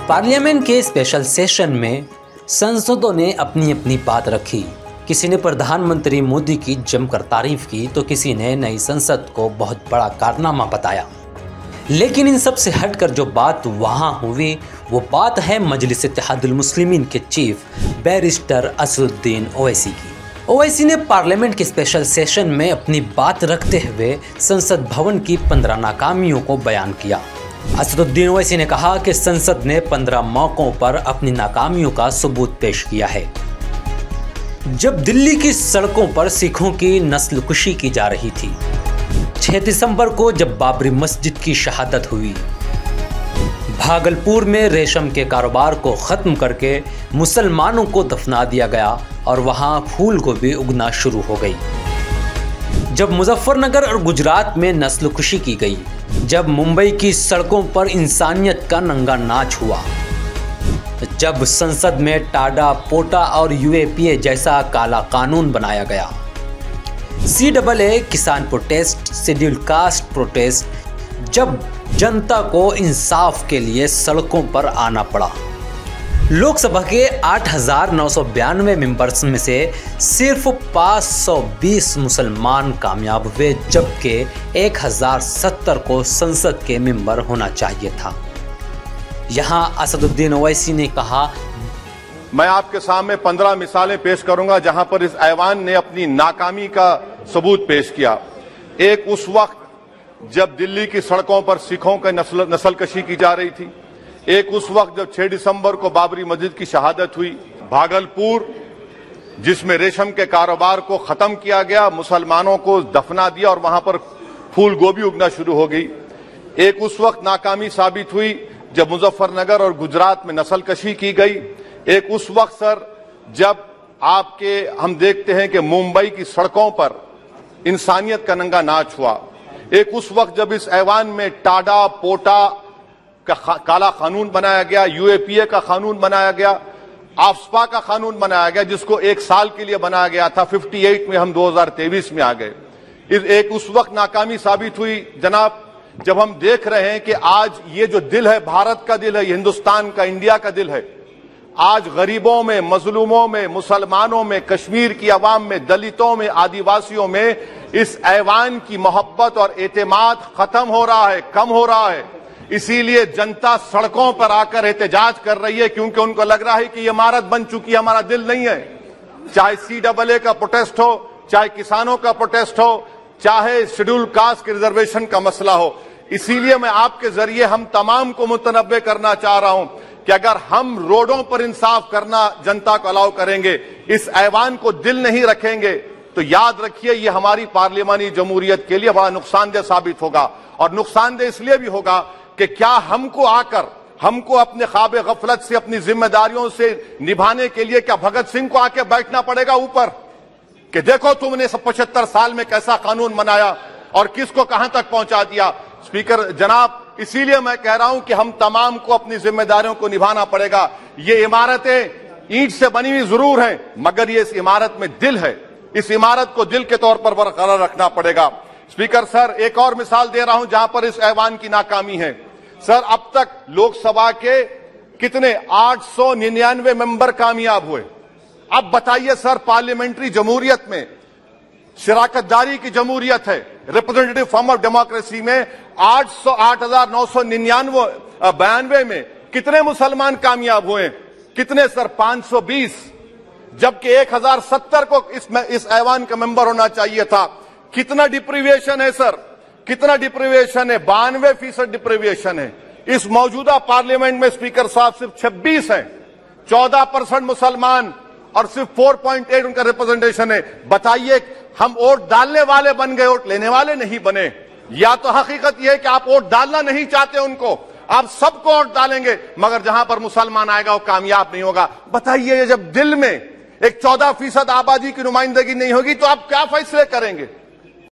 Parliament के special session में सांसदों ने अपनी अपनी बात रखी। किसी ने प्रधानमंत्री मोदी की जमकर तारीफ की तो किसी ने नई संसद को बहुत बड़ा कारनामा बताया। लेकिन इन सब से हटकर जो बात वहां हुई वो बात है मजलिस इत्तेहादुल मुस्लिमीन के चीफ बैरिस्टर असदुद्दीन ओवैसी की। ओवैसी ने पार्लियामेंट के स्पेशल सेशन में अपनी बात रखते हुए संसद भवन की 15 नाकामियों को बयान किया। असदुद्दीन ओवैसी ने कहा कि संसद ने 15 मौकों पर अपनी नाकामियों का सबूत पेश किया है। जब दिल्ली की सड़कों पर सिखों की नस्लकुशी की जा रही थी, 6 दिसंबर को जब बाबरी मस्जिद की शहादत हुई, भागलपुर में रेशम के कारोबार को खत्म करके मुसलमानों को दफना दिया गया और वहां फूल गोभी उगना शुरू हो गई, जब मुजफ्फरनगर और गुजरात में नस्लकुशी की गई, जब मुंबई की सड़कों पर इंसानियत का नंगा नाच हुआ, जब संसद में टाडा पोटा और यूएपीए जैसा काला कानून बनाया गया, CAA किसान प्रोटेस्ट, शेड्यूल कास्ट प्रोटेस्ट, जब जनता को इंसाफ के लिए सड़कों पर आना पड़ा। लोकसभा के 8,992 मेंबर्स में से सिर्फ 520 मुसलमान कामयाब हुए, जबकि 1070 को संसद के मेंबर होना चाहिए था। यहां असदुद्दीन ओवैसी ने कहा, मैं आपके सामने 15 मिसालें पेश करूंगा जहां पर इस ऐवान ने अपनी नाकामी का सबूत पेश किया। एक उस वक्त जब दिल्ली की सड़कों पर सिखों की नस्लकशी की जा रही थी, एक उस वक्त जब 6 दिसंबर को बाबरी मस्जिद की शहादत हुई, भागलपुर जिसमें रेशम के कारोबार को खत्म किया गया, मुसलमानों को दफना दिया और वहां पर फूल गोभी उगना शुरू हो गई। एक उस वक्त नाकामी साबित हुई जब मुजफ्फरनगर और गुजरात में नस्लकशी की गई। एक उस वक्त सर जब हम देखते हैं कि मुंबई की सड़कों पर इंसानियत का नंगा नाच हुआ। एक उस वक्त जब इस ऐवान में टाडा पोटा का काला कानून बनाया गया, यूएपीए का कानून बनाया गया, आफ्सपा का कानून बनाया गया जिसको 1 साल के लिए बनाया गया था, 58 में हम 2023 में आ गए। एक उस वक्त नाकामी साबित हुई जनाब जब हम देख रहे हैं कि आज ये जो दिल है, भारत का दिल है, हिंदुस्तान का, इंडिया का दिल है, आज गरीबों में, मजलूमों में, मुसलमानों में, कश्मीर की अवाम में, दलितों में, आदिवासियों में इस ऐवान की मोहब्बत और एतमाद खत्म हो रहा है, कम हो रहा है। इसीलिए जनता सड़कों पर आकर एहतजाज कर रही है क्योंकि उनको लग रहा है कि ये इमारत बन चुकी है, हमारा दिल नहीं है। चाहे CAA का प्रोटेस्ट हो, चाहे किसानों का प्रोटेस्ट हो, चाहे शेड्यूल कास्ट के रिजर्वेशन का मसला हो। इसीलिए मैं आपके जरिए हम तमाम को मुतनब्बे करना चाह रहा हूं कि अगर हम रोडों पर इंसाफ करना जनता को अलाउ करेंगे, इस ऐवान को दिल नहीं रखेंगे, तो याद रखिए ये हमारी पार्लियामानी जमहूरियत के लिए बड़ा नुकसानदेह साबित होगा। और नुकसानदेह इसलिए भी होगा कि क्या हमको अपने ख्वाब गफलत से, अपनी जिम्मेदारियों से निभाने के लिए क्या भगत सिंह को आके बैठना पड़ेगा ऊपर कि देखो तुमने 75 साल में कैसा कानून बनाया और किसको कहां तक पहुंचा दिया। स्पीकर जनाब, इसीलिए मैं कह रहा हूं कि हम तमाम को अपनी जिम्मेदारियों को निभाना पड़ेगा। ये इमारतें ईंट से बनी हुई जरूर हैं, मगर ये इस इमारत में दिल है, इस इमारत को दिल के तौर पर बरकरार रखना पड़ेगा। स्पीकर सर, एक और मिसाल दे रहा हूं जहां पर इस ऐवान की नाकामी है। सर, अब तक लोकसभा के कितने 899 मेंबर कामयाब हुए। अब बताइए सर, पार्लियामेंट्री जमहूरियत में, शराकतदारी की जमहूरियत है, रिप्रेजेंटेटिव फॉर्म ऑफ डेमोक्रेसी में 8,992 में कितने मुसलमान कामयाब हुए? कितने सर? 520, जबकि 1070 को इस ऐवान का मेंबर होना चाहिए था। कितना डिप्रीविएशन है सर? कितना डिप्रीविएशन है? 92% डिप्रीविएशन है। इस मौजूदा पार्लियामेंट में स्पीकर साहब सिर्फ 26 हैं, 14% मुसलमान और सिर्फ 4.8 उनका रिप्रेजेंटेशन है। बताइए, हम वोट डालने वाले बन गए, वोट लेने वाले नहीं बने। या तो हकीकत यह है कि आप वोट डालना नहीं चाहते उनको, आप सबको वोट डालेंगे, मगर जहां पर मुसलमान आएगा वो कामयाब नहीं होगा। बताइए, जब दिल में एक 14% आबादी की नुमाइंदगी नहीं होगी तो आप क्या फैसले करेंगे?